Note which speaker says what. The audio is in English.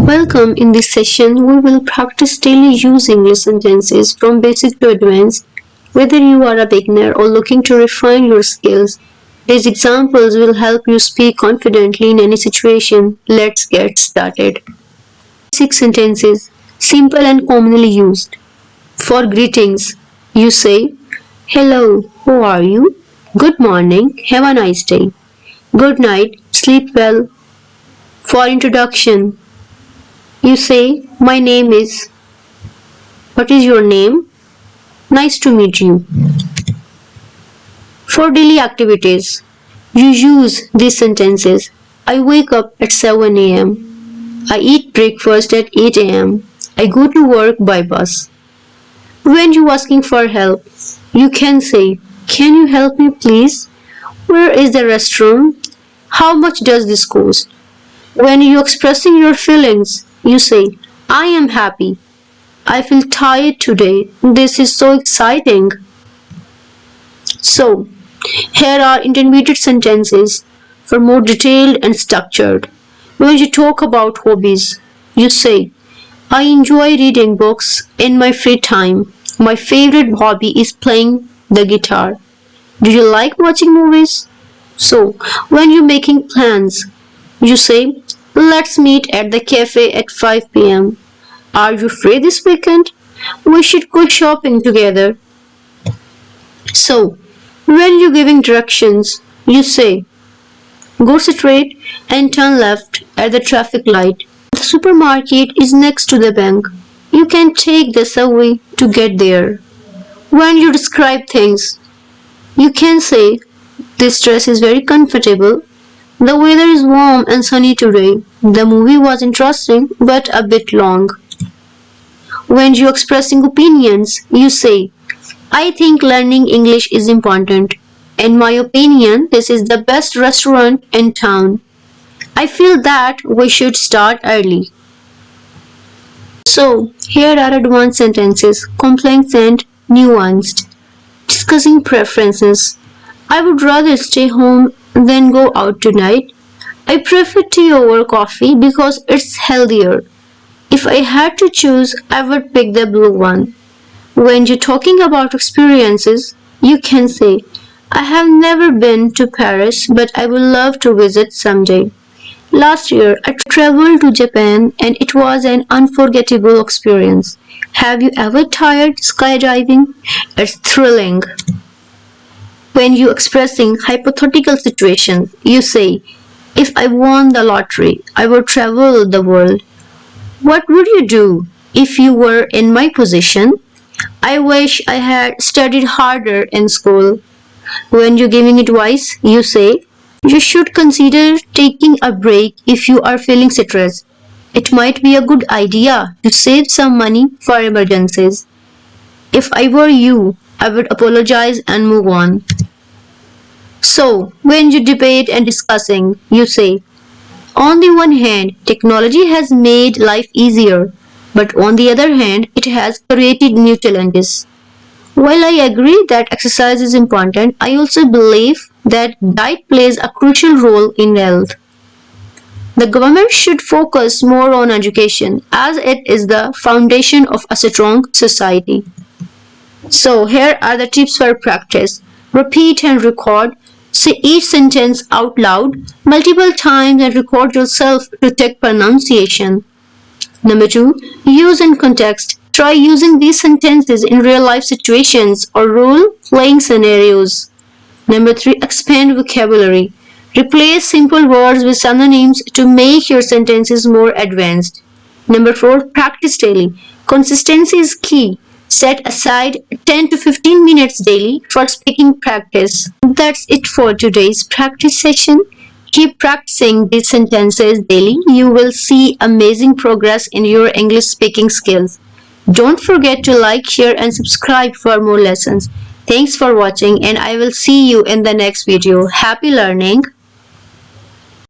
Speaker 1: Welcome. In this session, we will practice daily use English sentences from basic to advanced. Whether you are a beginner or looking to refine your skills, these examples will help you speak confidently in any situation. Let's get started. Basic sentences, simple and commonly used. For greetings, you say, "Hello, how are you? Good morning, have a nice day. Good night, sleep well." For introduction, you say, "My name is," "What is your name?" "Nice to meet you." For daily activities, you use these sentences. I wake up at 7 a.m. I eat breakfast at 8 a.m. I go to work by bus. When you're asking for help, you can say, "Can you help me please? Where is the restroom? How much does this cost?" When you're expressing your feelings, you say, "I am happy. I feel tired today. This is so exciting." So, here are intermediate sentences for more detailed and structured. When you talk about hobbies, you say, "I enjoy reading books in my free time. My favorite hobby is playing the guitar." Do you like watching movies? So, when you're making plans, you say, "Let's meet at the cafe at 5 p.m. Are you free this weekend? We should go shopping together." So, when you're giving directions, you say, "Go straight and turn left at the traffic light. The supermarket is next to the bank. You can take the subway to get there." When you describe things, you can say, "This dress is very comfortable. The weather is warm and sunny today. The movie was interesting but a bit long." When you're expressing opinions, you say, "I think learning English is important. In my opinion, this is the best restaurant in town. I feel that we should start early." So, here are advanced sentences, complex and nuanced. Discussing preferences. I would rather stay home than go out tonight. I prefer tea over coffee because it's healthier. If I had to choose, I would pick the blue one. When you're talking about experiences, you can say, "I have never been to Paris, but I would love to visit someday. Last year, I traveled to Japan and it was an unforgettable experience. Have you ever tried skydiving? It's thrilling." When you're expressing hypothetical situations, you say, "If I won the lottery, I would travel the world. What would you do if you were in my position? I wish I had studied harder in school." When you're giving advice, you say, "You should consider taking a break if you are feeling stressed. It might be a good idea to save some money for emergencies. If I were you, I would apologize and move on." So, when you debate and discussing, you say, "On the one hand, technology has made life easier, but on the other hand, it has created new challenges. While I agree that exercise is important, I also believe that diet plays a crucial role in health. The government should focus more on education as it is the foundation of a strong society." So, here are the tips for practice. Repeat and record. Say each sentence out loud multiple times and record yourself to check pronunciation. Number 2, use in context. Try using these sentences in real life situations or role playing scenarios. Number 3, expand vocabulary. Replace simple words with synonyms to make your sentences more advanced. Number 4, practice daily. Consistency is key. Set aside 10 to 15 minutes daily for speaking practice. That's it for today's practice session. Keep practicing these sentences daily. You will see amazing progress in your English speaking skills. Don't forget to like, share, and subscribe for more lessons. Thanks for watching, and I will see you in the next video. Happy learning!